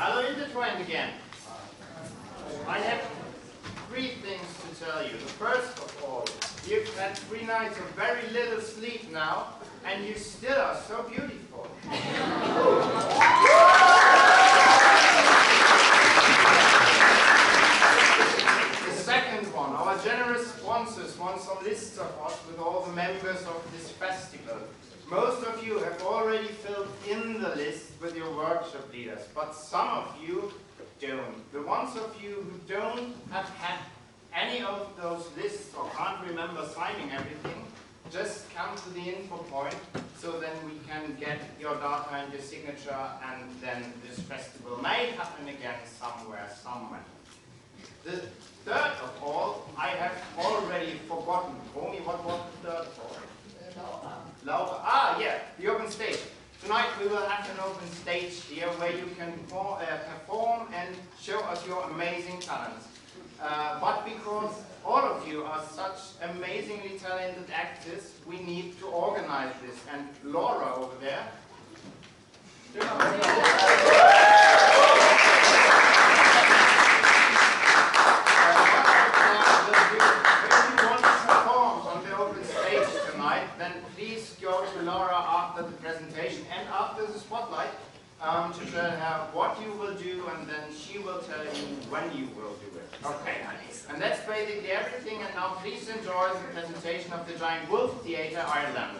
Hello, Intertwined again. I have three things to tell you. The first of all, you've had 3 nights of very little sleep now, and you still are so beautiful. The second one, our generous sponsors want some lists of us with all the members of this festival. Most of you have already filled in the list with your workshop leaders, but some of you don't. The ones of you who don't have had any of those lists or can't remember signing everything, just come to the info point so then we can get your data and your signature, and then this festival may happen again somewhere. The third of all, I have already forgotten. Romy, what was the third of all? Laura. Ah, yeah, the open stage. Tonight we will have an open stage here where you can perform and show us your amazing talents. But because all of you are such amazingly talented actors, we need to organize this. And Laura over there. And after the spotlight, to tell her what you will do, and then she will tell you when you will do it. Okay, and that's basically everything. And now please enjoy the presentation of the Giant Wolf Theatre Ireland.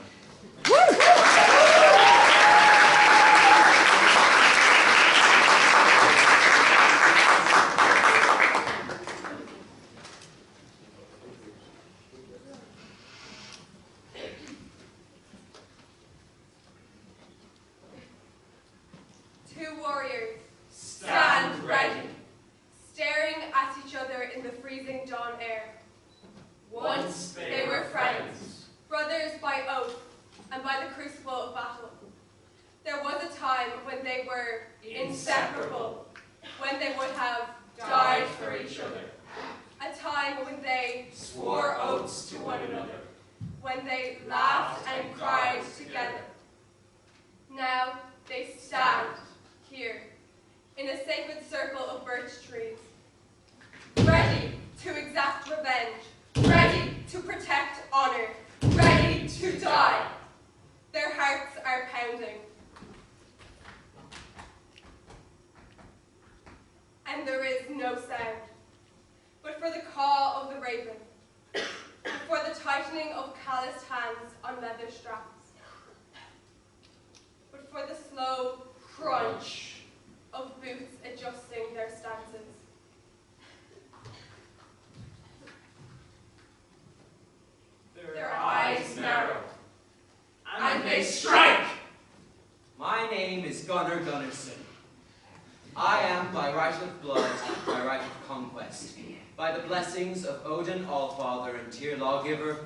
Lawgiver,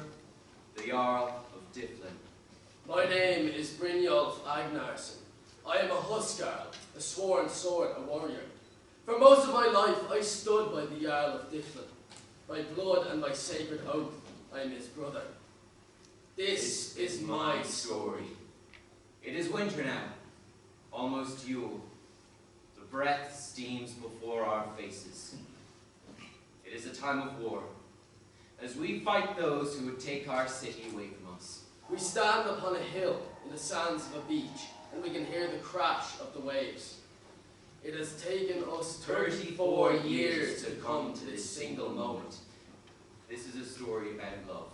the Jarl of Difflin. My name is Brynjolf Agnarsson. I am a Huskarl, a sworn sword, a warrior. For most of my life I stood by the Jarl of Difflin. By blood and by sacred oath, I am his brother. This is my story. It is winter now, almost Yule. The breath steams before our faces. It is a time of war, as we fight those who would take our city away from us. We stand upon a hill in the sands of a beach, and we can hear the crash of the waves. It has taken us 34 years to come to this single moment. This is a story about love.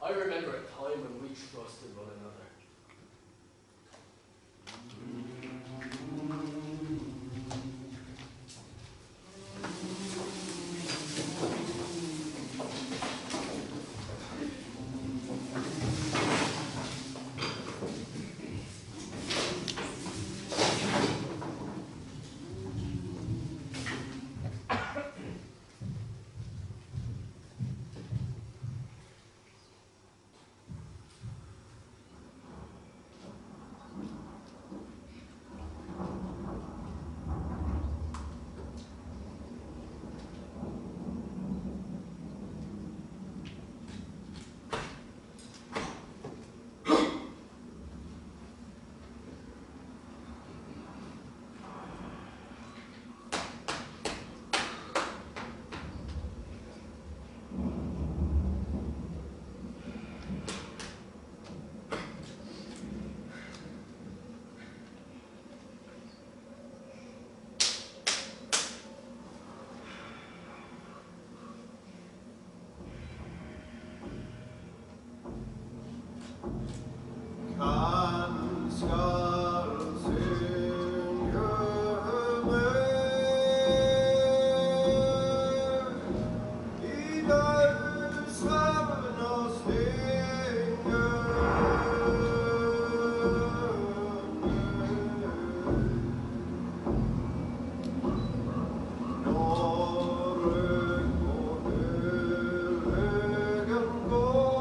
I remember a time when we trusted one another. Han skall synge med i dødsravners hænge. Når røg på høgen går,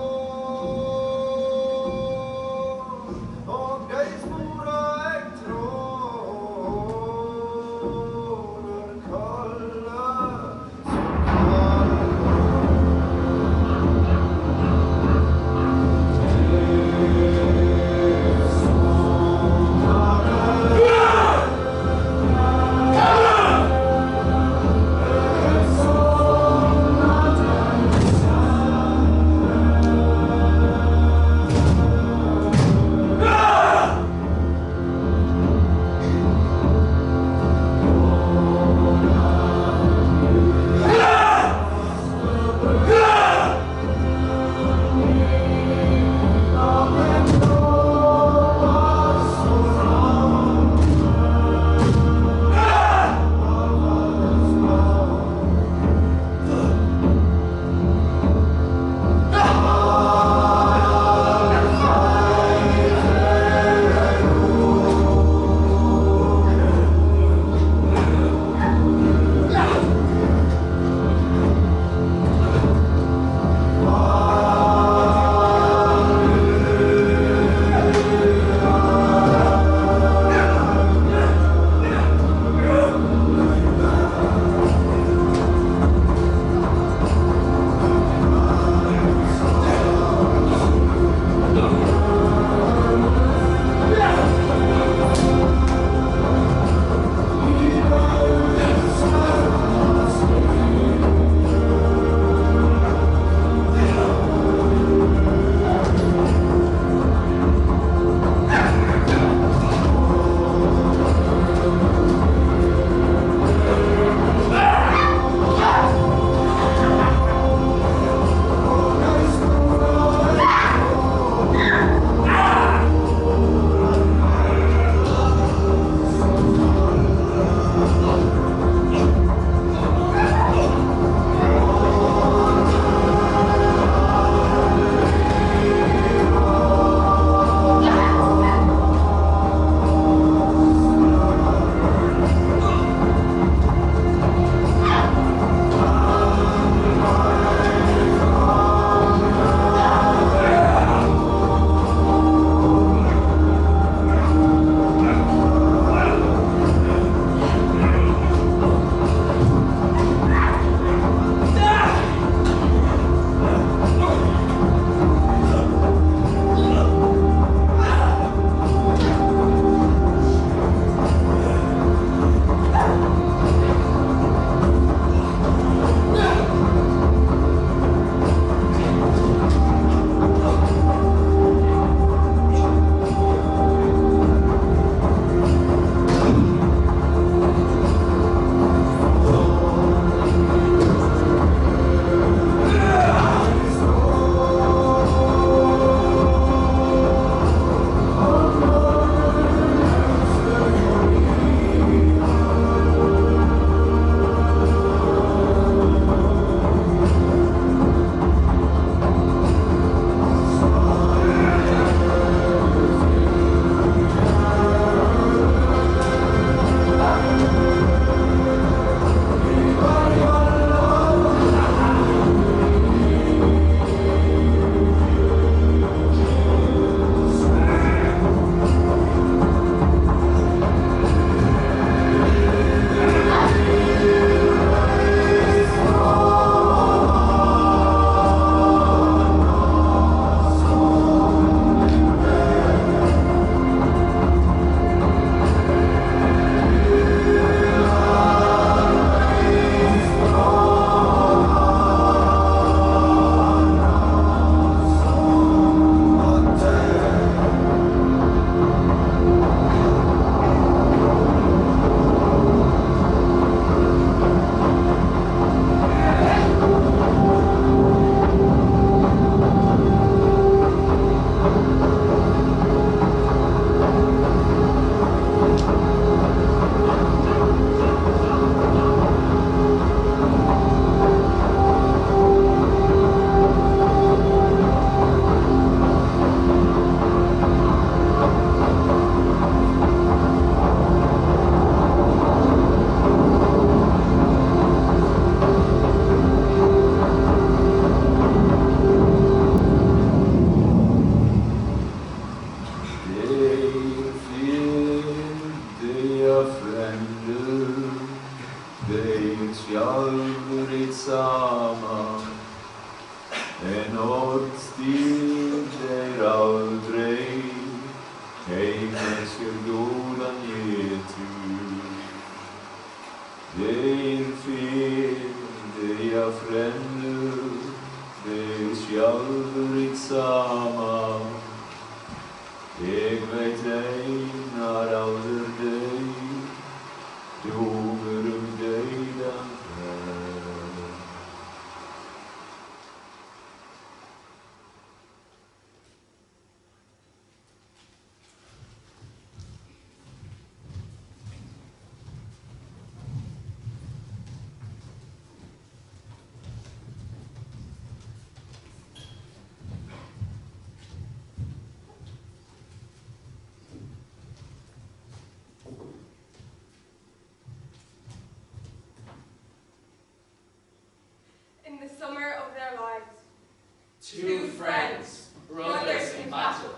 battle.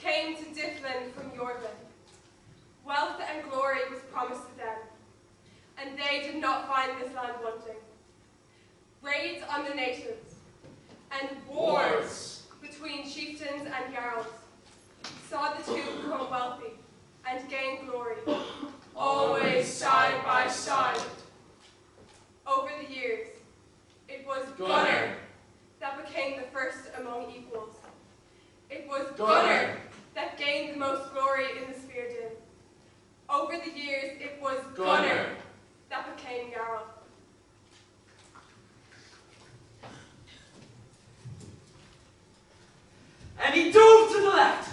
came to Difflin from Yorkland. Wealth and glory was promised to them, and they did not find this land wanting. Raids on the natives and wars between chieftains and jarls saw the two become wealthy and gain glory, always side by side. Over the years, it was Gunnar that became the first among equals. It was Gunnar that gained the most glory in the Sphere Dim. Over the years, it was Gunnar that became Jarl. And he dove to the left,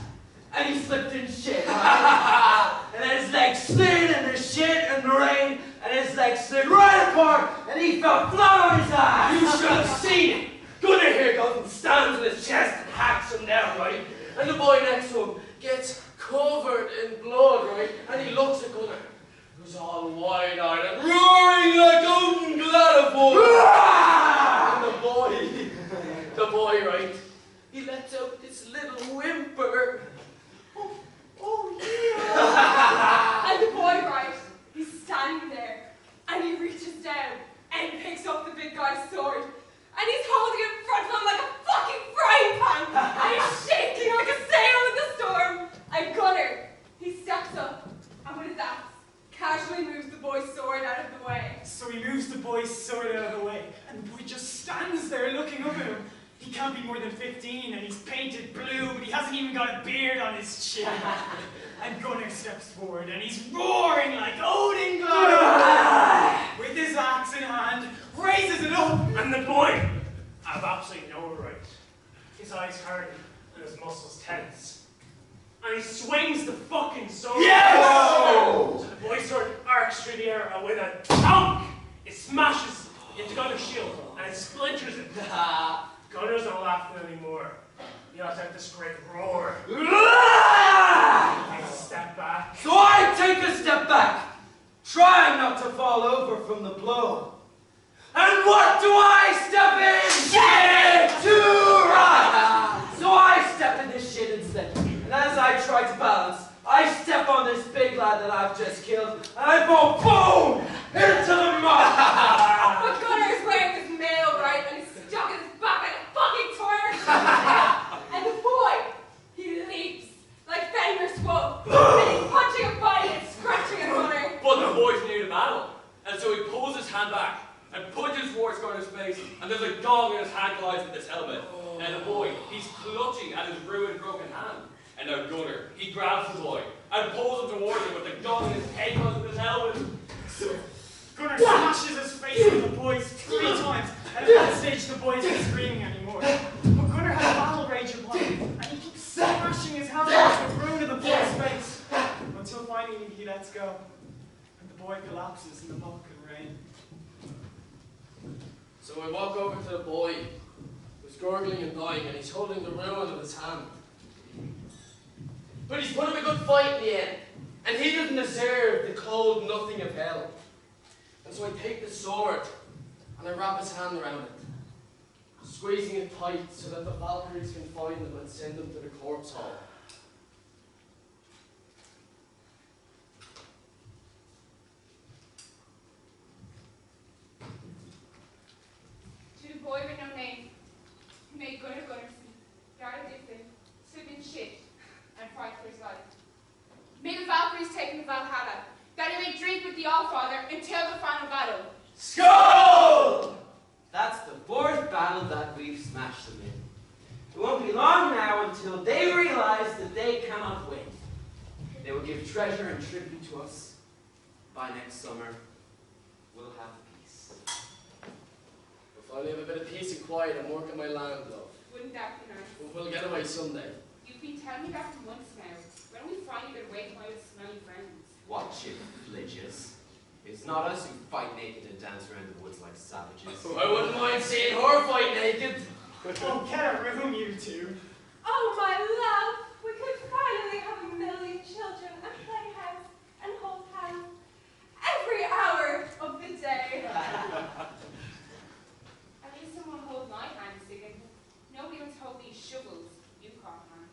and he slipped in shit, right? And his legs slid in the shit and the rain, and his legs slid right apart, and he fell flat on his ass. You should have seen it. Gunnar here goes and stands on his chest and hacks him down, right? And the boy next to him gets covered in blood, right? And he looks at Gunnar, who's all wide-eyed and roaring like Odin Gladiator. And the boy, right? He lets out this little whimper. Oh yeah. And the boy, right, he's standing there, and he reaches down and picks up the big guy's sword, and he's holding it in front of him like a fucking frying pan, and he's shaking like a sail in the storm. And Gunnar, he steps up, and with his axe, casually moves the boy's sword out of the way. So he moves the boy's sword out of the way, and the boy just stands there looking up at him. He can't be more than 15, and he's painted blue, but he hasn't even got a beard on his chin. And Gunnar steps forward, and he's roaring like Odin Gladiator, with his axe in hand, raises it up, And the boy, I've absolutely no right. His eyes harden and his muscles tense. And he swings the fucking sword. Yes! So the boy's sword arcs through the air, and with a thunk, it smashes into Gunnar's shield and it splinters it. Gunnar's not laughing anymore. He lets out this great roar. He takes a step back. So I take a step back, trying not to fall over from the blow. And what do I step in? Shit! Too right! So I step in this shit instead. And as I try to balance, I step on this big lad that I've just killed, and I fall boom into the mud. But Gunnar is wearing his mail, right, and he's stuck in his back like a fucking tortoise. And the boy, he leaps like Fenrir's wolf, and he's punching a body and scratching at Gunnar. But the boy's near the battle, and so he pulls his hand back and punches towards Gunnar's face, and there's a dog in his hand collides with his helmet. And the boy, he's clutching at his ruined, broken hand. And now Gunnar, he grabs the boy and pulls him towards him with the gun in his head with his helmet. Gunnar smashes his face on the boys 3 times, and at that stage the boy isn't screaming anymore. But Gunnar has battle rage upon him, and he keeps smashing his helmet into the ruin of the boy's face, until finally he lets go, and the boy collapses in the muck and rain. So I walk over to the boy, who's gurgling and dying, and he's holding the ruin of his hand. But he's put up a good fight in the end, and he didn't deserve the cold nothing of hell. And so I take the sword, and I wrap his hand around it, squeezing it tight so that the Valkyries can find him and send him to the corpse hall. To the boy with no name, who made Gunnar Gunnarsson, Jarl Difflin, slip in shit and fight for his life. May the Valkyries take him to Valhalla, that he may drink with the Allfather until the final battle. Skull! That's the 4th battle that we've smashed them in. It won't be long now until they realize that they cannot win. They will give treasure and tribute to us. By next summer, we'll have peace. We'll finally have a bit of peace and quiet and work on my land, love. Wouldn't that be nice? We'll get away someday. You've been telling me that for months now. When we finally get away from my little smelly friends. Watch it, flidges. It's not us who fight naked and dance around the woods like savages. I wouldn't mind seeing her fight naked. Oh, get a room, you two. Oh, my love, we could finally have a million children and play house and hold hands every hour of the day. At least someone hold my hand, Sigurd. Nobody wants to hold these shovels you caught, man.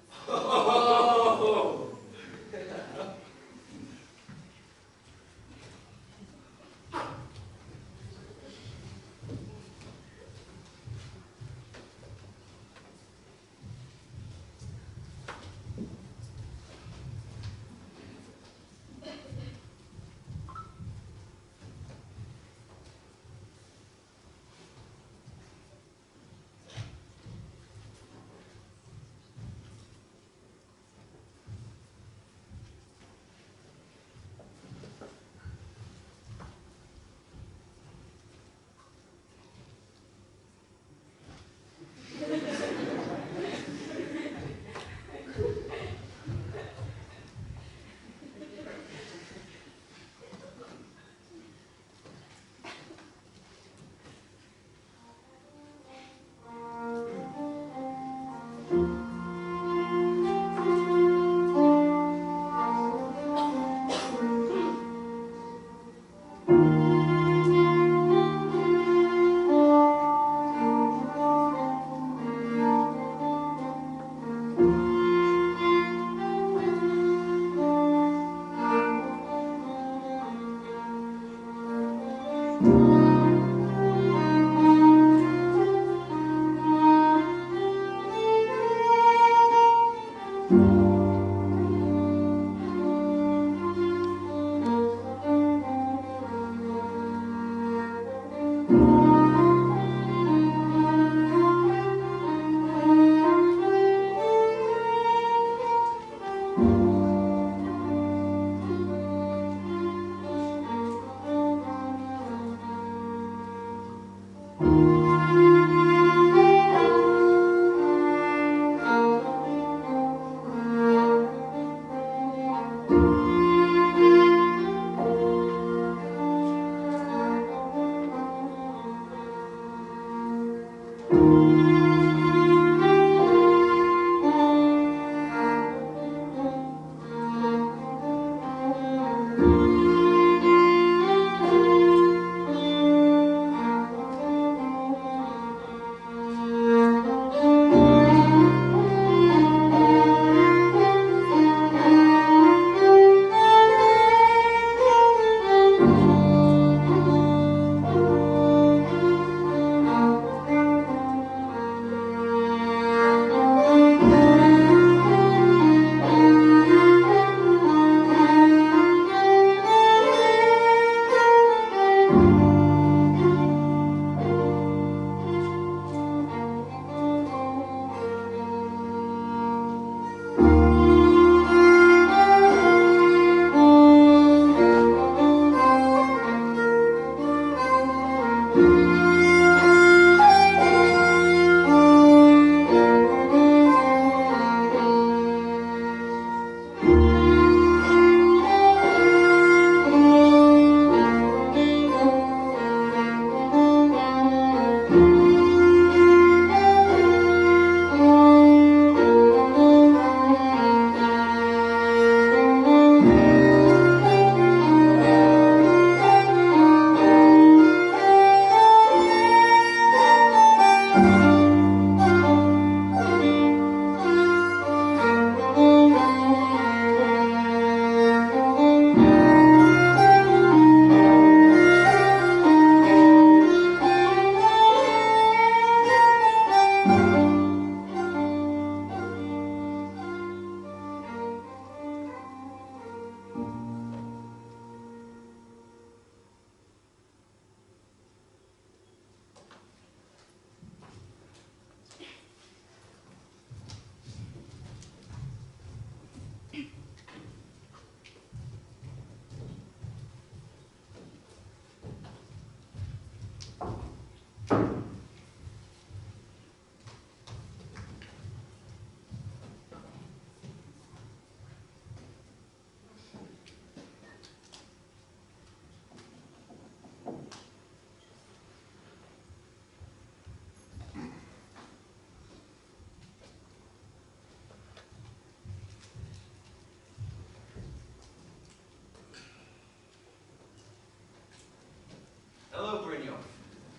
Hello, Brynjolf.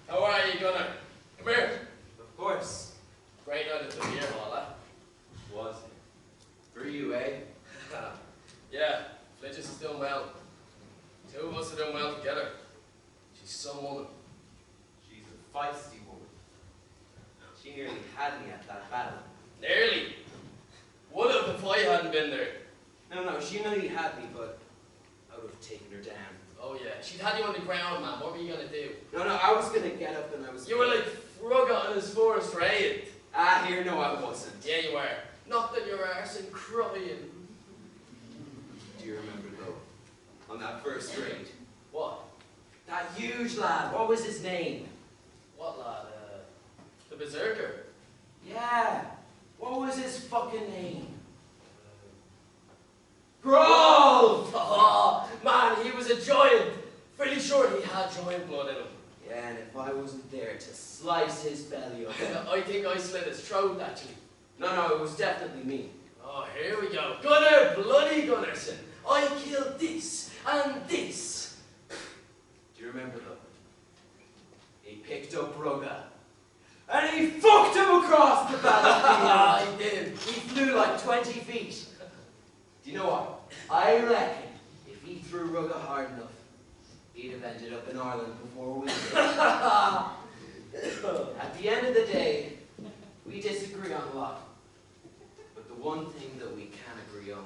How are you, Gunnar? Come here. Of course. Great night at the beer hall, eh? Was it? For you, eh? Yeah, Fletcher's is doing well. Two of us are doing well together. She's some woman. She's a feisty woman. She nearly had me at that battle. Nearly. Would have if I hadn't been there. No, she nearly had me, but I would have taken her down. Oh yeah, she'd had you on the ground, man. What were you gonna do? No, I was gonna get up and I was... You were like Frugga on his forest raid. Ah, here, no, I wasn't. Yeah, you were. Not that your arse and crying. Do you remember, though, on that first raid? What? That huge lad, what was his name? What lad? The Berserker. Yeah, what was his fucking name? Grove! Oh, man, he was a giant. Pretty sure he had giant blood in him. Yeah, and if I wasn't there to slice his belly open. I think I slit his throat, actually. No, it was definitely me. Oh, here we go. Gunnar bloody Gunnarsson. I killed this and this. Do you remember though? He picked up Rugga. And he fucked him across the battlefield. I did. He flew like 20 feet. Do you know what? I reckon if he threw Rugga hard enough, he'd have ended up in Ireland before we did. At the end of the day, we disagree on a lot. But the one thing that we can agree on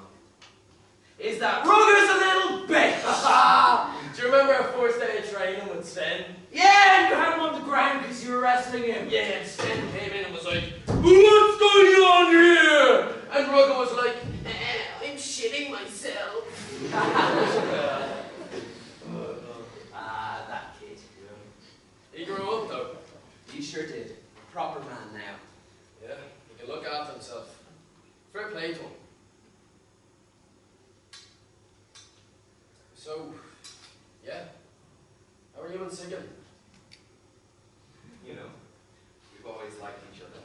Is that Rugger's a little bitch? Do you remember our first day of training with Sven? Yeah, and you had him on the ground because you were wrestling him. Yeah, and Sven came in and was like, "What's going on here?" And Rugger was like, "I'm shitting myself." that kid. He grew up though. He sure did. A proper man now. Yeah, he can look after himself. Fair play to him. So, yeah. How are you and Sigurd? You know, we've always liked each other.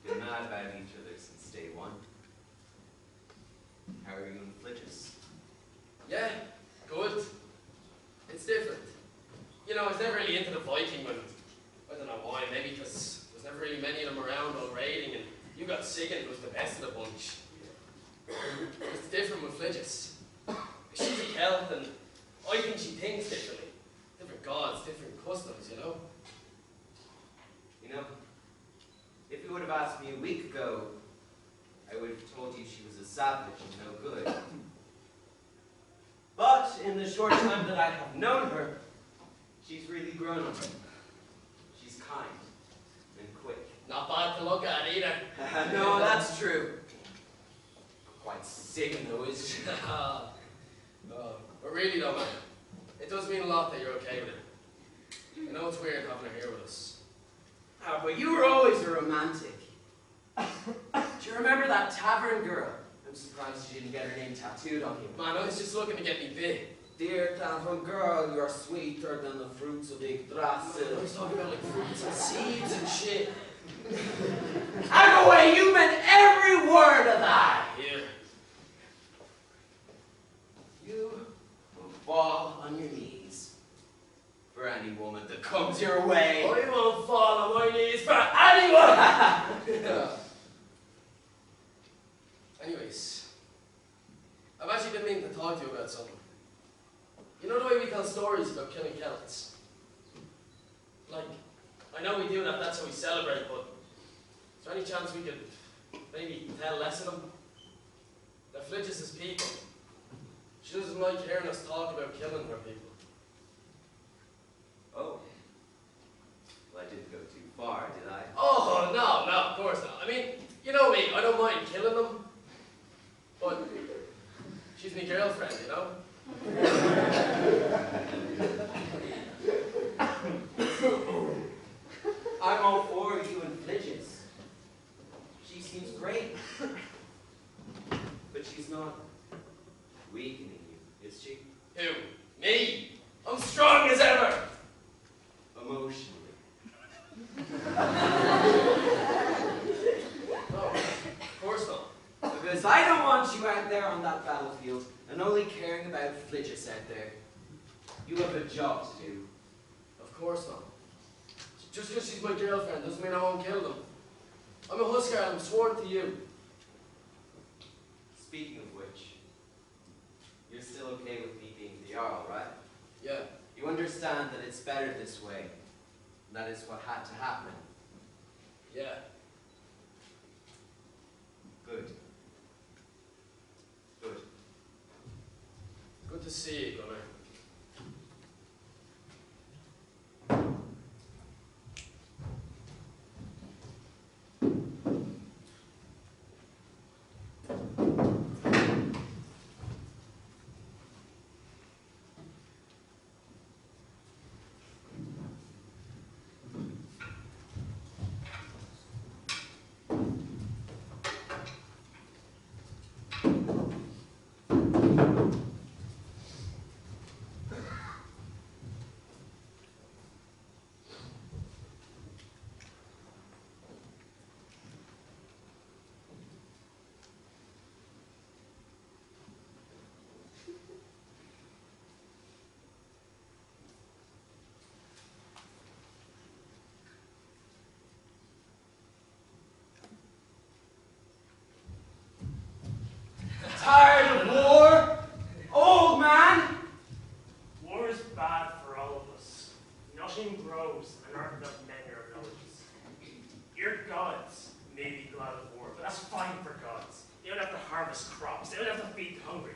Been mad about each other since day one. How are you and Flidges? Yeah, good. It's different. You know, I was never really into the Viking when, I don't know why, maybe because there was never really many of them around on raiding, and you got Sigurd was the best of the bunch. It's different with Flidges. She's a Celt, and I think she thinks differently. Different gods, different customs, you know? You know, if you would have asked me a week ago, I would have told you she was a savage and no good. But in the short time that I have known her, she's really grown on me. She's kind and quick. Not bad to look at either. No, that's true. Quite sick though, isn't she? But really though, man, it does mean a lot that you're okay with it. I know it's weird having her here with us. Ah, but you were always a romantic. Do you remember that tavern girl? I'm surprised she didn't get her name tattooed on you. Man, I was just looking to get me bit. Dear tavern girl, you're sweeter than the fruits of I Yggdrasil. was talking about like fruits and seeds and shit. And away, you meant every word of that. Here. You will fall on your knees For any woman that comes your way. I won't fall on my knees for anyone! Anyways, I've actually been meaning to talk to you about something. You know the way we tell stories about killing Celts? Like, I know we do that, that's how we celebrate, but is there any chance we could maybe tell less of them? They're Flidges as people. She doesn't like hearing us talk about killing her people. Oh. Well, I didn't go too far, did I? Oh, no, of course not. I mean, you know me, I don't mind killing them. But she's my girlfriend, you know? I'm all for you and Flidges. She seems great. But she's not weakening you, is she? Who? Me? I'm strong as ever! Emotionally. No, of course not. Because I don't want you out there on that battlefield and only caring about Flidges out there. You have a job to do. Of course not. Just because she's my girlfriend doesn't mean I won't kill them. I'm a Husker and I'm sworn to you. Speaking of which, you're still okay with me being the Jarl, right? Yeah. You understand that it's better this way. And that is what had to happen. Yeah. Good. Good. Good to see you, Gunnar. harvest crops. They don't have to feed the hungry.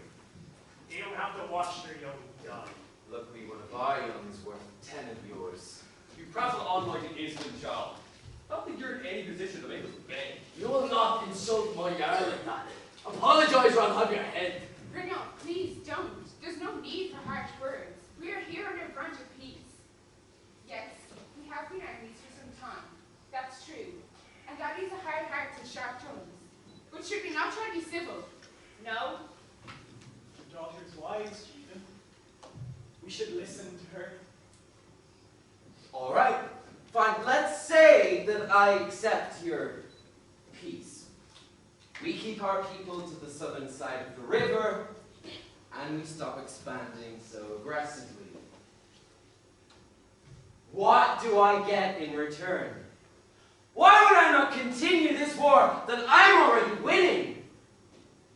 They don't have to watch their young die. Look me, one of our young is worth 10 of yours. You prattle on like an insolent child. I don't think you're in any position to make us obey. You will not insult my Jarl like that. Apologize or I'll have your head. Brynjolf, please don't. There's no need for harsh words. We are here on a branch of peace. Yes, we have been enemies for some time. That's true. And that is a hard hearts and sharp tongues. But should we not try to be civil? No? Your daughter's wise, Stephen. We should listen to her. All right, fine. Let's say that I accept your peace. We keep our people to the southern side of the river, and we stop expanding so aggressively. What do I get in return? Why would I not continue this war that I'm already winning?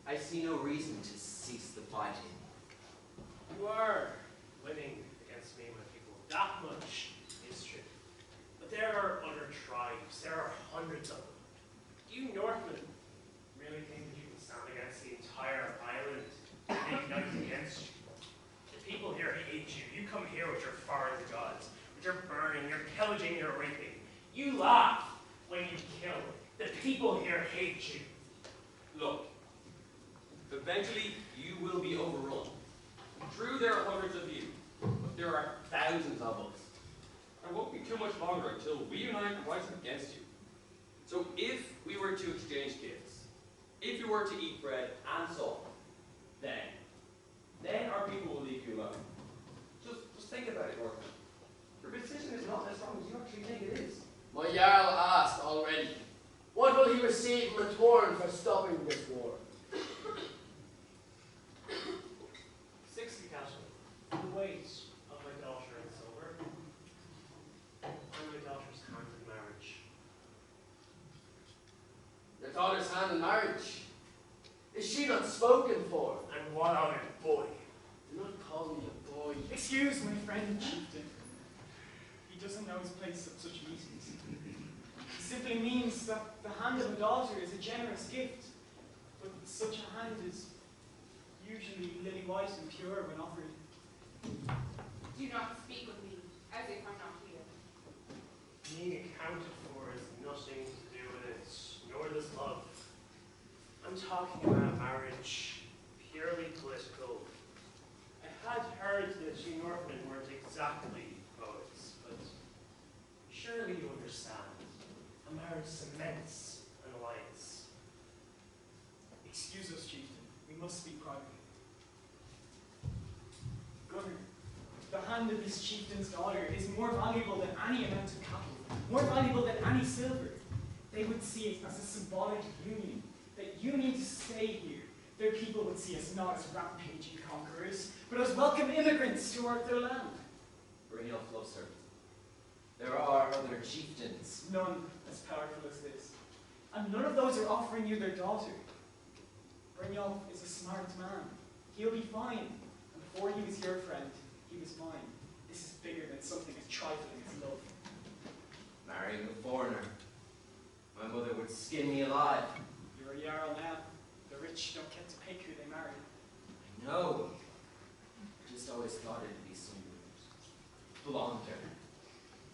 I see no reason to cease the fighting. You are winning against me, my people. That much is true. But there are other tribes. There are hundreds of them. You Northmen really think that you can stand against the entire island and they unite against you? The people here hate you. You come here with your foreign gods, with your burning, your pillaging, your raping. You laugh when you kill. The people here hate you. Look, eventually you will be overrun. True, there are hundreds of you, but there are thousands of us. It won't be too much longer until we unite and rise against you. So if we were to exchange gifts, if you were to eat bread and salt, then our people will leave you alone. Just think about it, Orphan. Your decision is not as wrong as you actually think it is. My Jarl asked already. What will he receive in return for stopping this war? 60 cattle, the weight of my daughter in silver, and my daughter's hand in marriage. Your daughter's hand in marriage? Is she not spoken for? And what of it, boy? Do not call me a boy. Excuse my friend, chieftain. He doesn't know his place at such meetings. It simply means that the hand of a daughter is a generous gift, but such a hand is usually lily white and pure when offered. Do not speak of me as if I'm not here. Being accounted for has nothing to do with it, nor this love. I'm talking about marriage, purely political. I had heard that you Northmen weren't exactly poets, but surely you understand. A marriage cements an alliance. Excuse us, chieftain. We must speak privately. Gunnar, the hand of this chieftain's daughter is more valuable than any amount of cattle, more valuable than any silver. They would see it as a symbolic union, that you need to stay here. Their people would see us not as rampaging conquerors, but as welcome immigrants to their land. Brynjolf loves her. There are other chieftains. None as powerful as this. And none of those are offering you their daughter. Brynjolf is a smart man. He'll be fine. And before he was your friend, he was mine. This is bigger than something as trifling as love. Marrying a foreigner. My mother would skin me alive. You're a Jarl now. The rich don't get to pick who they marry. I know. I just always thought it'd be someone blonder.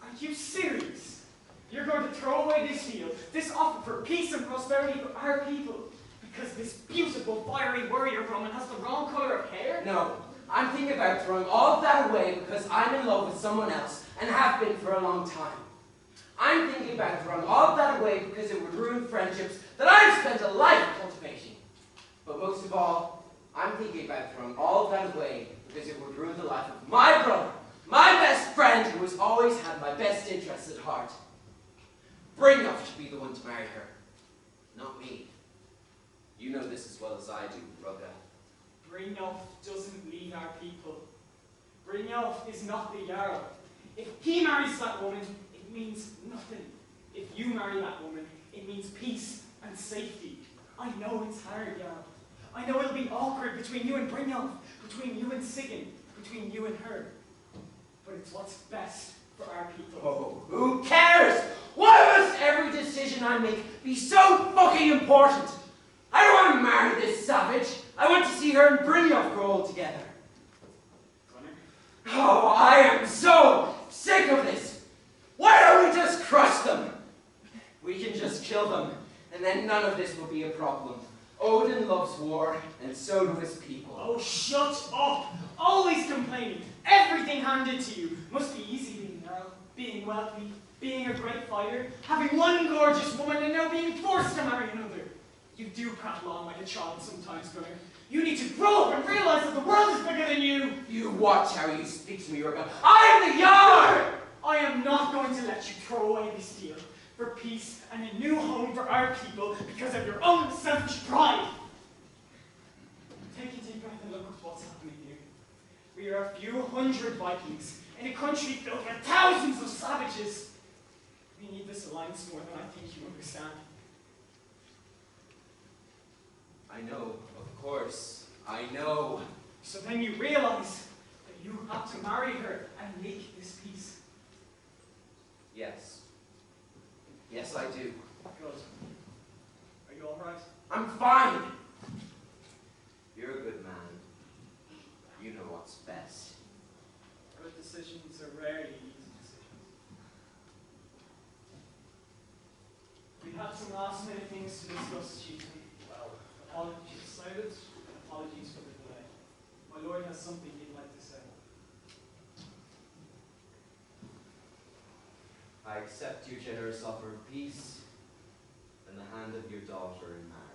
Are you serious? You're going to throw away this field, this offer for peace and prosperity for our people, because this beautiful, fiery warrior woman has the wrong color of hair? No, I'm thinking about throwing all of that away because I'm in love with someone else and have been for a long time. I'm thinking about throwing all of that away because it would ruin friendships that I've spent a life cultivating. But most of all, I'm thinking about throwing all of that away because it would ruin the life of my brother, my best friend who has always had my best interests at heart. Brynjolf should be the one to marry her, not me. You know this as well as I do, Rugga. Brynjolf doesn't lead our people. Brynjolf is not the Jarl. If he marries that woman, it means nothing. If you marry that woman, it means peace and safety. I know it's hard, Jarl. I know it'll be awkward between you and Brynjolf, between you and Sigyn, between you and her. But it's what's best for our people. Oh, who cares? Why must every decision I make be so fucking important? I don't want to marry this more, and so do his people. Oh, shut up! Always complaining. Everything handed to you. Must be easy being Earl, being wealthy, being a great fighter, having one gorgeous woman and now being forced to marry another. You do prattle on like a child sometimes, Gunnar. You need to grow up and realize that the world is bigger than you. You watch how you speak to me, Yorga. I am the Jarl! I am not going to let you throw away this deal for peace and a new home for our people because of your own selfish pride. Take a deep breath and look at what's happening here. We are a few hundred Vikings in a country filled with thousands of savages. We need this alliance more than I think you understand. I know, of course. I know. So then you realize that you have to marry her and make this peace. Yes. Yes, I do. Good. Are you all right? I'm fine. You're a good man. You know what's best. Good decisions are rarely easy decisions. We had some last minute things to discuss, Chieftain. Well, apologies decided, and apologies for the delay. My lord has something he'd like to say. I accept your generous offer of peace and the hand of your daughter in marriage.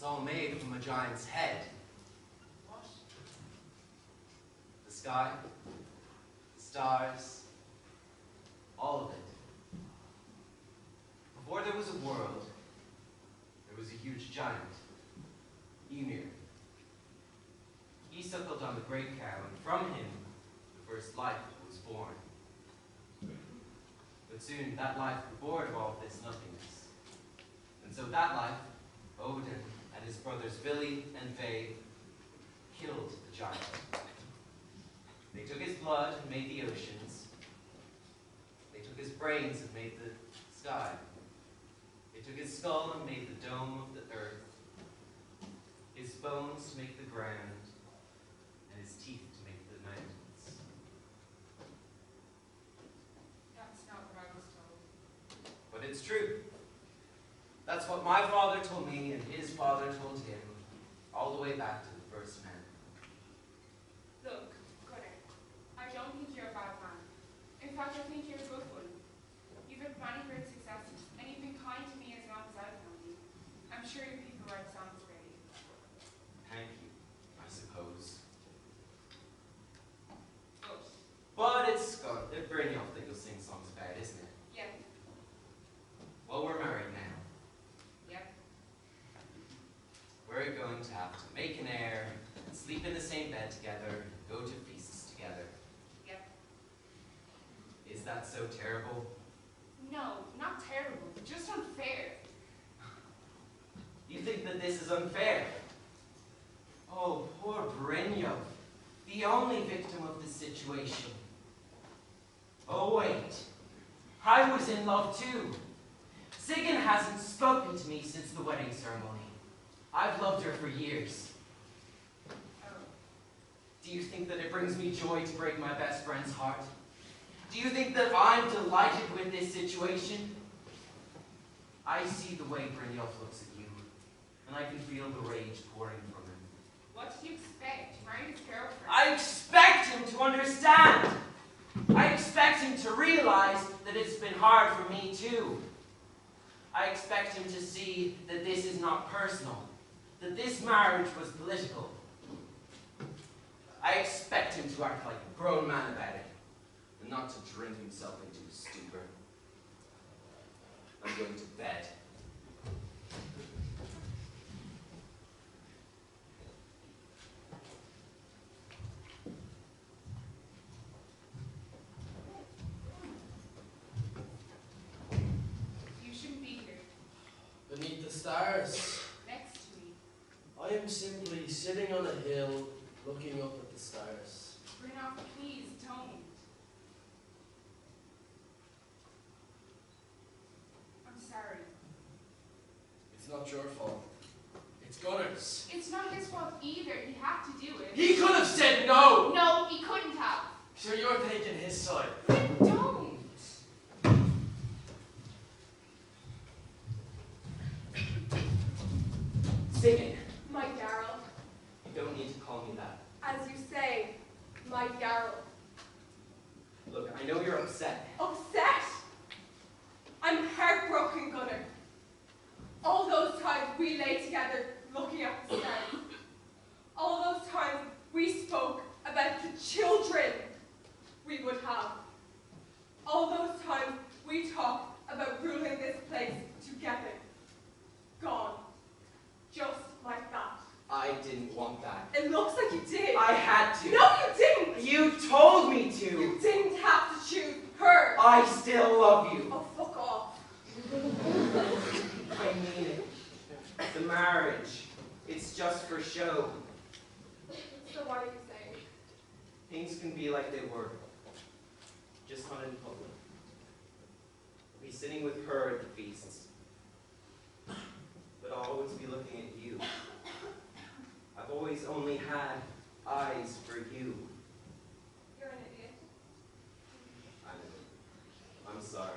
It's all made from a giant's head. What? The sky, the stars, all of it. Before there was a world, there was a huge giant, Ymir. He suckled on the great cow, and from him, the first life was born. But soon that life grew bored of all this nothingness. And so that life, Odin and his brothers Vili and Ve, killed the giant. They took his blood and made the oceans. They took his brains and made the sky. They took his skull and made the dome of the earth. His bones to make the ground, and his teeth to make the mountains. That's not what I was told. But it's true. That's what my father told me, and his father told him, all the way back to the first man. Look, Gunnar, I don't think you're a bad man. In fact, I think you're a good one. You've had many great successes, and you've been kind to me as long as I've known you. I'm sure your people write songs for you. Thank you, I suppose. But, But it's got the Brynjolf that you'll sing songs about, isn't it? yeah, Well, we're married now. yep. We're going to have to make an heir, and sleep in the same bed together, and go to feasts together. Yep. Is that so terrible? No, not terrible, just unfair. You think that this is unfair? Oh, poor Brynjolf, the only victim of the situation. Oh, wait. I was in love too. Sigyn hasn't spoken to me since the wedding ceremony. I've loved her for years. Oh, Do you think that it brings me joy to break my best friend's heart? Do you think that I'm delighted with this situation? I see the way Brynjolf looks at you, and I can feel the rage pouring from him. what did you expect? You married his girlfriend. I expect him to understand. I expect him to realize that it's been hard for me too. I expect him to see that this is not personal, that this marriage was political. I expect him to act like a grown man about it, and not to drink himself into a stupor. I'm going to bed. You shouldn't be here, Beneath the stars, next to me. I am simply sitting on a hill looking up at the stars. Brynjolf, please don't. I'm sorry. It's not your fault. It's Gunnar's. It's not his fault either. He had to do it. He could have said no! No, he couldn't have. So you're taking his side. Then don't. Sigyn, My Jarl, you don't need to call me that. as you say, my Jarl. Look, I know you're upset. Upset? I'm heartbroken, Gunnar. All those times we lay together looking at the stars. All those times we spoke about the children we would have. All those times we talked about ruling this place together. Gone. Just like that. I didn't want that. It looks like you did. I had to. No, you didn't. You told me to. You didn't have to choose her. I still love you. Oh, fuck off. I mean it. The marriage, it's just for show. So what are you saying? Things can be like they were, just not in public. I'll be sitting with her at the feasts, but I'll always be looking at you. I've always only had eyes for you. You're an idiot. I know. I'm sorry.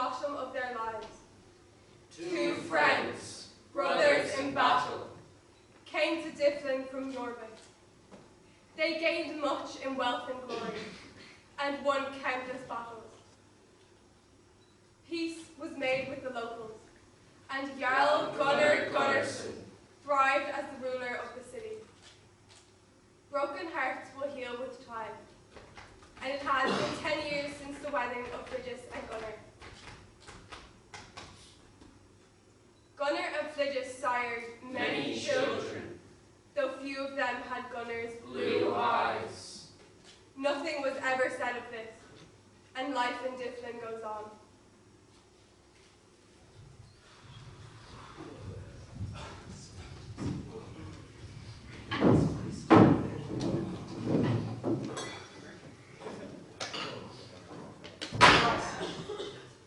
bottom of their lives. Two friends, brothers in battle, came to Difflin from Jorvik. They gained much in wealth and glory, and won countless battles. Peace was made with the locals, and Jarl Gunnar Gunnarsson thrived as the ruler of the city. Broken hearts will heal with time, and it has been 10 years since the wedding of Frigus and Gunnar. Gunnar and Frigus sired many children, though few of them had Gunnar's blue eyes. Nothing was ever said of this, and life in Difflin goes on.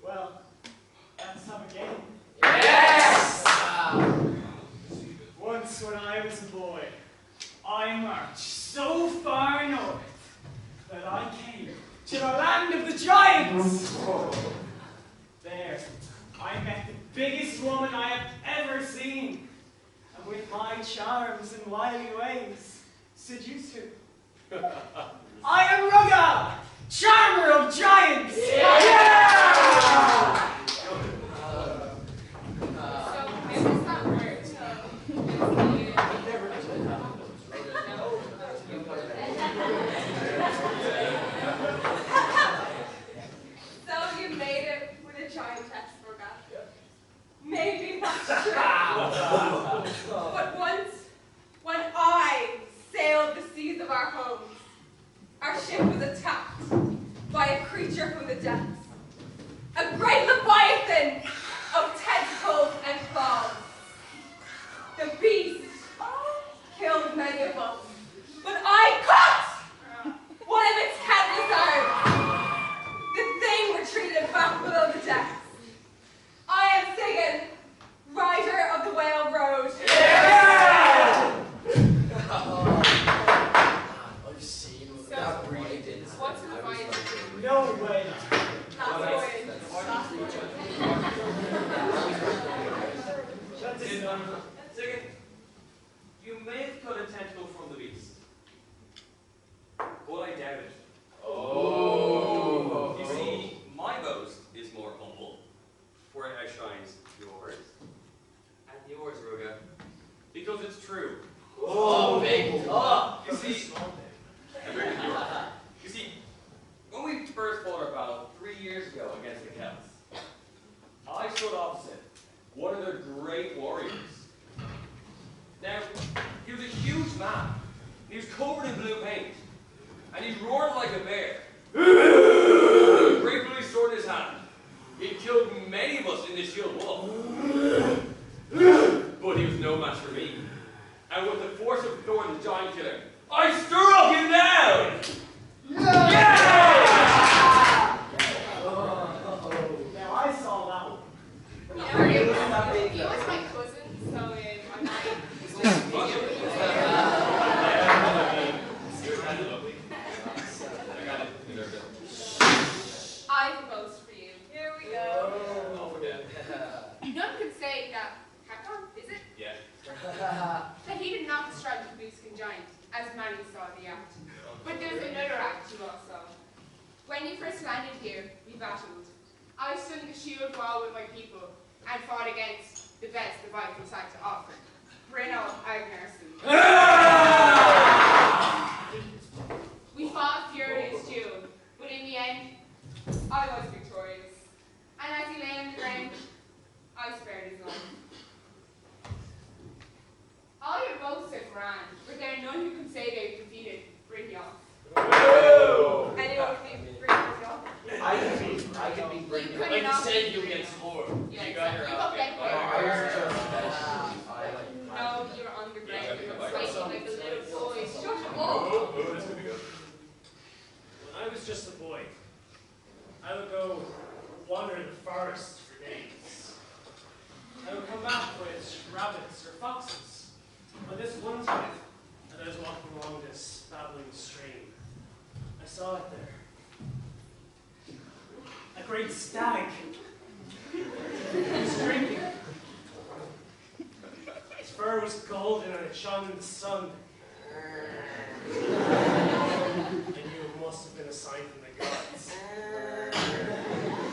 Well, let's have a game. Yes! Once when I was a boy, I marched so far north that I came to the land of the giants. There, I met the biggest woman I have ever seen, and with my charms and wily ways, seduced her. I am Rugga, charmer of giants. Yeah! So, where was that word? So you made it with a giantess, Rugga. Maybe that's true. But once, when I sailed the seas of our homes, our ship was attacked by a creature from the depths. A great leviathan of tentacles and claws. The beast killed many of us, but I caught one of its countless arms. The thing retreated back below the decks. I am Sigyn, rider of the Whale Road. I've seen So, that really did. what's a leviathan? No way. That's voyage. Second, you may have cut a tentacle from the beast, but I doubt it. Oh. You see, my boast is more humble, for it outshines yours, and yours, Rugga, because it's true. Oh, big talk. You see, you see, when we first fought our battle 3 years ago against the Celts, I stood opposite one of their great warriors. Now, he was a huge man, and he was covered in blue paint, and he roared like a bear. With a great blue sword in his hand. He killed many of us in the shield wall. But he was no match for me. And with the force of Thor the giant killer, I struck him down! Now I saw that one. He was my cousin, so I'm not. I have a boast for you. Here we go. None could say that Hakon, is it? Yeah. That he did not strike the Blueskin giant, as many saw the act. But there's another act you all saw. When you first landed here, we battled. I stood in the shield wall with my people and fought against the best the Vikings had to offer. Brynolf Agnarsson. We fought a furious duel, but in the end, I was victorious. And as he lay on the ground, I spared his life. All your boasts are grand, but there are none who can say they've defeated Brynjolf. Anyone think Brynjolf? I can be You bringing. could I not- can save you against war. Yeah, You got exactly. your You got outfit. better. I was just. No, you're on the ground. Yeah, You're okay, fighting like a little boy. Shut up. When I was just a boy, I would go wander in the forest for days. I would come back with rabbits or foxes. But this one time, as I was walking along this babbling stream, I saw it there. A great stag He was drinking. His fur was golden and it shone in the sun. I knew it must have been a sign from the gods.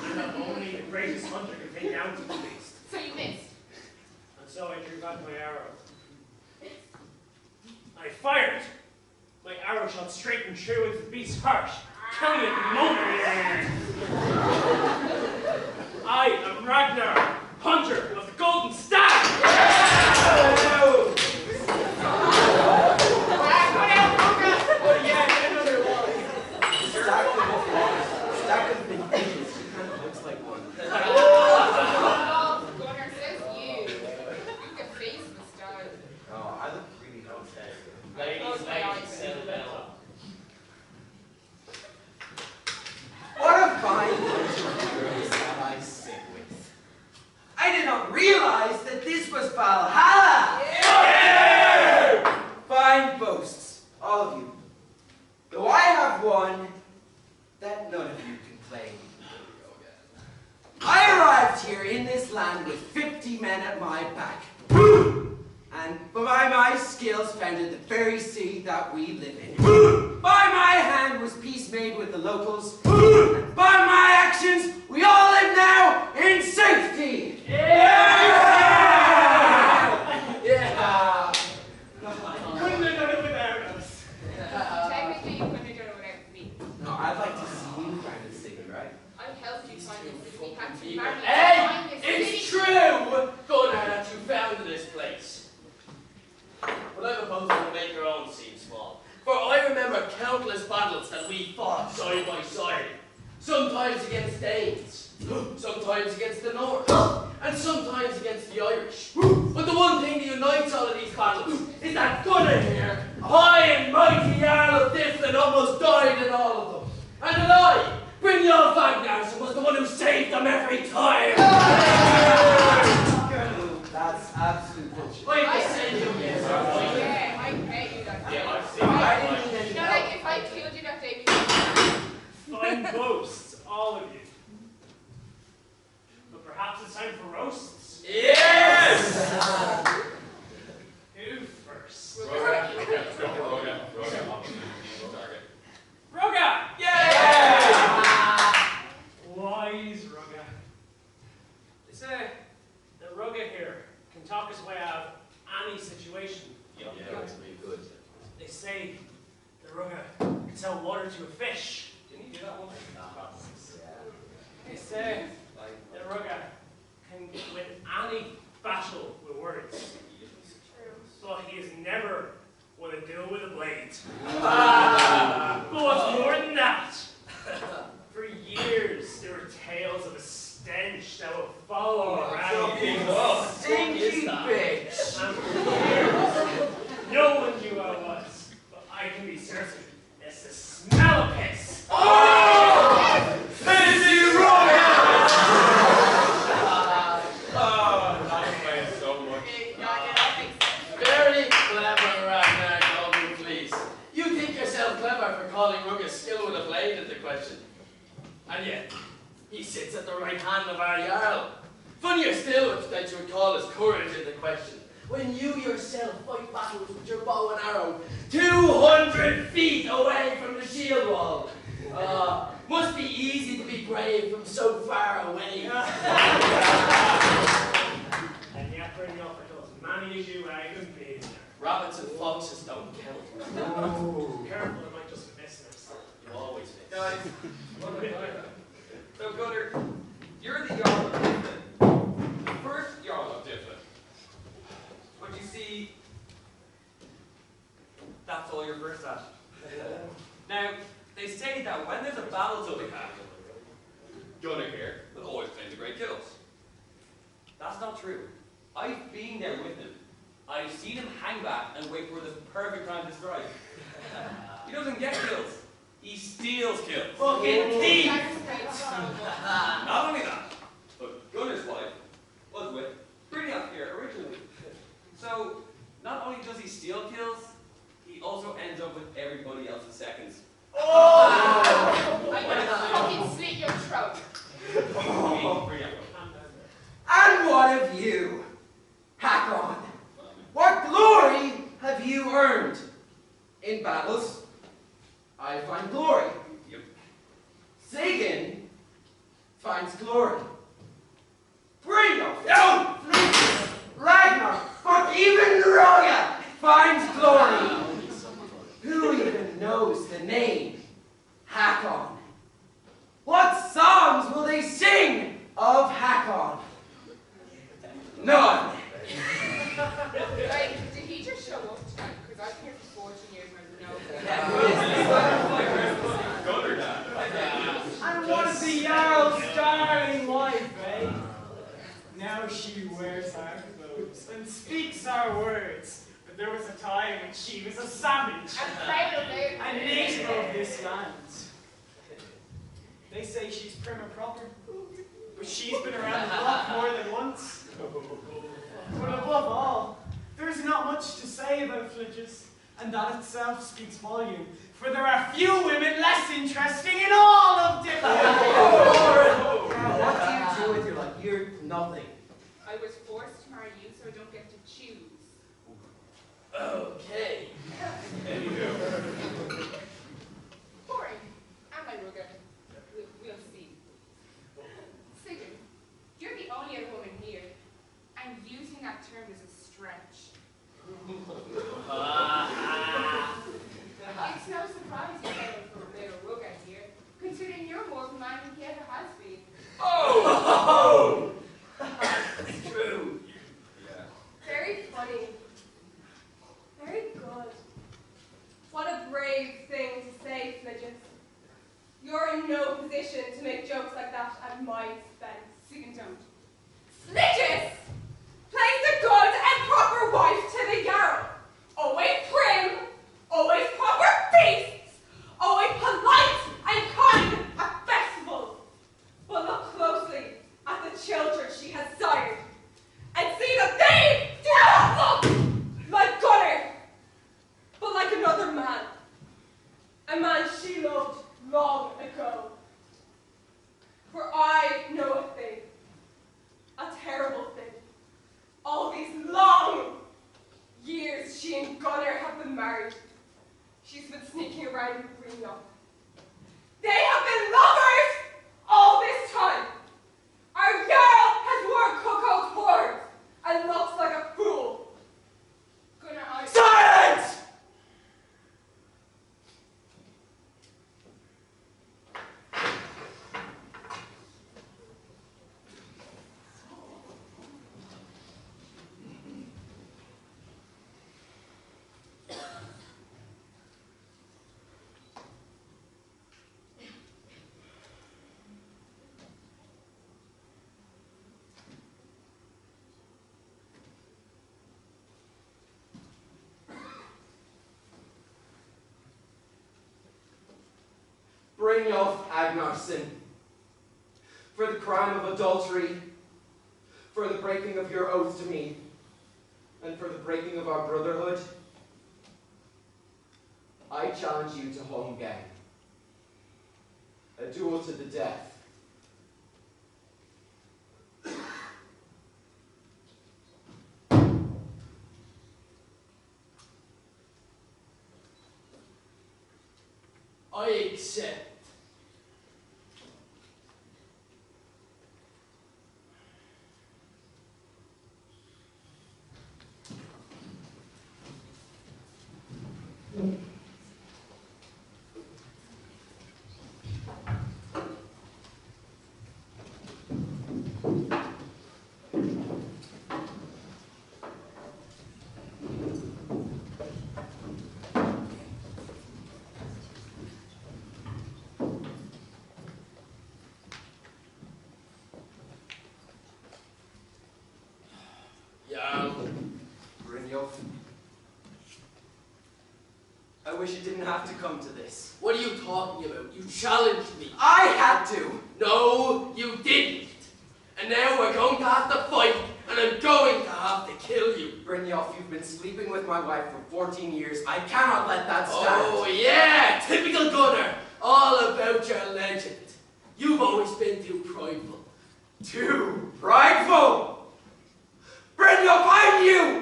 And that only the greatest hunter could take down to the beast. So you missed. And so I drew back my arrow. I fired. My arrow shot straight and true into the beast's heart, killing it the moment. I am Ragnar, hunter of the golden staff. Stack of potatoes. Kind of looks like one. Oh, Gunnar says you. Your face was done. Oh, I look really okay. What a fine bunch of girls that I sit with. I did not realize that this was Valhalla. Yeah! Fine boasts, all of you. Though I have one that none of you can claim. I arrived here in this land with 50 men at my back. And by my skills founded the very city that we live in. By my hand was peace made with the locals. And by my actions, we all live now in safety. Yeah! Couldn't have done it without us. Technically, you couldn't have done it without me. No, I'd like to see you find a city, right? I helped you find this city. We had to marry Hey, to find this it's city. true, Gunnar, that you found this place. But I suppose it will make your own seem small. For I remember countless battles that we fought side by side. Sometimes against Danes, sometimes against the North, and sometimes against the Irish. But the one thing that unites all of these battles is that Gunnar here, high and mighty Jarl of Difflin, almost died in all of them. And that I, Brynjolf Agnarsson, was the one who saved them every time. That's absolute bullshit. Wait, I said you yes. Yeah, I bet you that. Yeah, I've seen I that. didn't need any You know, help. like if I killed you that day, we Fine boasts, all of you. But perhaps it's time for roasts. Yes! Who first? Roga! Roga! Yeah! Wise Roga. They say that Roga here can talk his way out of any situation. Good. They say that Roga can tell water to a fish. Didn't he do that one? They say that Roga can win any battle with words. But he has never won a duel with a blade. But what's more than that, for years there were tales of a stench that would follow him around. Stinky bitch. And for years, no one knew what it was. But I can be certain it's the smell of piss. Oh! Fancy Rogan! Oh, that's playing so much. Very clever, Ragnar, Golden Fleece. You think yourself clever for calling Rugga's skill with a blade into question. And yet, he sits at the right hand of our Jarl. Funnier still that you would call his courage into question, when you yourself fight battles with your bow and arrow 200 feet away from the shield wall. Must be easy to be brave from so far away. And yet, bring up as many as you I can be. Rabbits and foxes don't count. Careful, I might just miss this. You always miss. Guys, one minute. So, Gunnar, you're the Jarl of Difflin. The first Jarl of Difflin. But you see, that's all you're first at. Now, they say that when there's a battle to be had, Gunnar here will always claim the great kills. That's not true. I've been there with him. I've seen him hang back and wait for the perfect time to strike. He doesn't get kills. He steals kills. Fucking thief! Not only that, but Gunnar's wife was with Brynjolf here originally. So, not only does he steal kills, he also ends up with everybody else's seconds. I'm gonna fucking slit your throat. Brynjolf. glory. Brynjolf, no! Ragnar, but even Roya finds glory. Who even knows the name Hakon? What songs will they sing of Hakon? None. Like, did he just show up tonight? Because I've been here for 14 years and I don't know. And what of the Jarl's darling wife, eh? Now she wears our clothes and speaks our words. But there was a time when she was a savage, a native of this land. They say she's prim and proper, but she's been around the block more than once. But above all, there's not much to say about Flidges, and that itself speaks volume, for there are few women less interesting in all of Difflin. What do you do with your life? You're nothing. I was forced to marry you, so I don't get to choose. Okay. Boring. Am I, Ruger? We'll see. Sigurd, you're the only other woman here, and using that term is a stretch. It's no surprise you're heading for a bit of Ruger here, considering you're more of a man than he ever has been. Oh! It's true. Very funny. Very good. What a brave thing to say, Flidges. You're in no position to make jokes like that at my expense. Sigurd, don't. Flidges plays the good and proper wife to the Jarl. Always prim, always proper feasts, always polite and kind at festivals. But look closely at the children she has sired, and see that they do not look like Gunnar, but like another man. A man she loved long ago. For I know a thing, a terrible thing. All these long years she and Gunnar have been married, she's been sneaking around with Brynjolf. They have been lovers all this time. Our Jarl has worn cuckold horns and looks like a fool. Gunnar, I... Silence! Brynjolf Agnarsson, for the crime of adultery, for the breaking of your oath to me, and for the breaking of our brotherhood, I challenge you to Holmgang, a duel to the death. I accept. Brynjolf, I wish it didn't have to come to this. What are you talking about? You challenged me. I had to! No, you didn't. And now we're going to have to fight, and I'm going to have to kill you. Brynjolf, you've been sleeping with my wife for 14 years. I cannot let that stand. Oh yeah, typical Gunnar. All about your legend. You've always been too prideful. Too prideful! Brynjolf, I knew!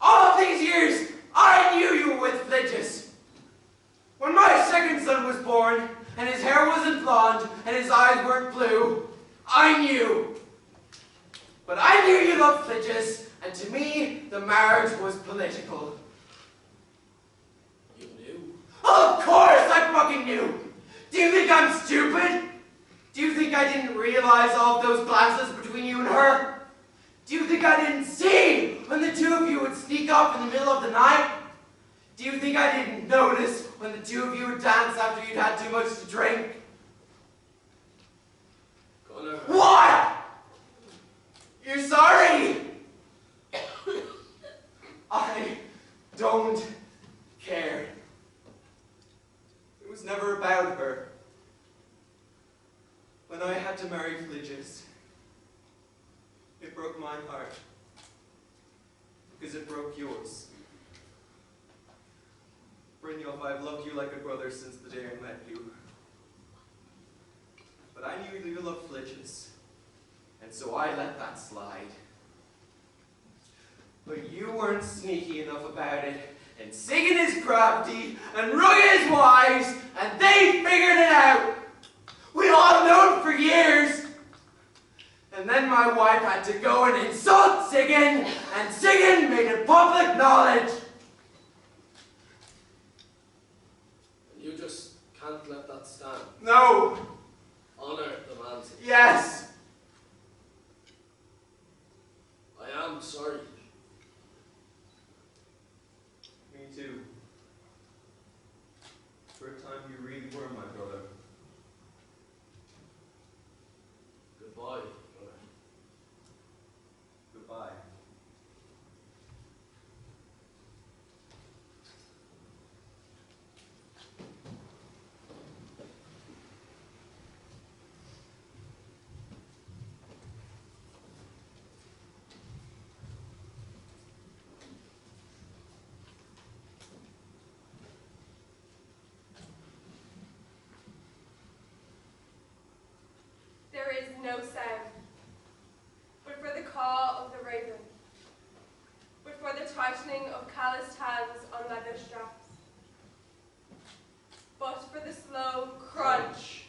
All of these years, I knew you were with Flidges. When my second son was born, and his hair wasn't blonde, and his eyes weren't blue, I knew. But I knew you loved Flidges, and to me, the marriage was political. You knew? Of course I fucking knew! Do you think I'm stupid? Do you think I didn't realize all of those glances between you and her? Do you think I didn't see when the two of you would sneak off in the middle of the night? Do you think I didn't notice when the two of you would dance after you'd had too much to drink? Gunnar. What? You're sorry? I don't care. It was never about her. When I had to marry Flidges, it broke my heart. Because it broke yours. Brynjolf, I've loved you like a brother since the day I met you. But I knew you loved Flidges, and so I let that slide. But you weren't sneaky enough about it, and Sigyn is crafty, and Rugga is wise, and they figured it out. We all known for years. And then my wife had to go and insult Sigyn, and Sigyn made it public knowledge. And you just can't let that stand. No. Honor demands it. Yes. I am sorry. Me too. For a time you really were my brother. Goodbye, Gunnar. Goodbye. There is no sound, but for the caw of the raven, but for the tightening of calloused hands on leather straps, but for the slow crunch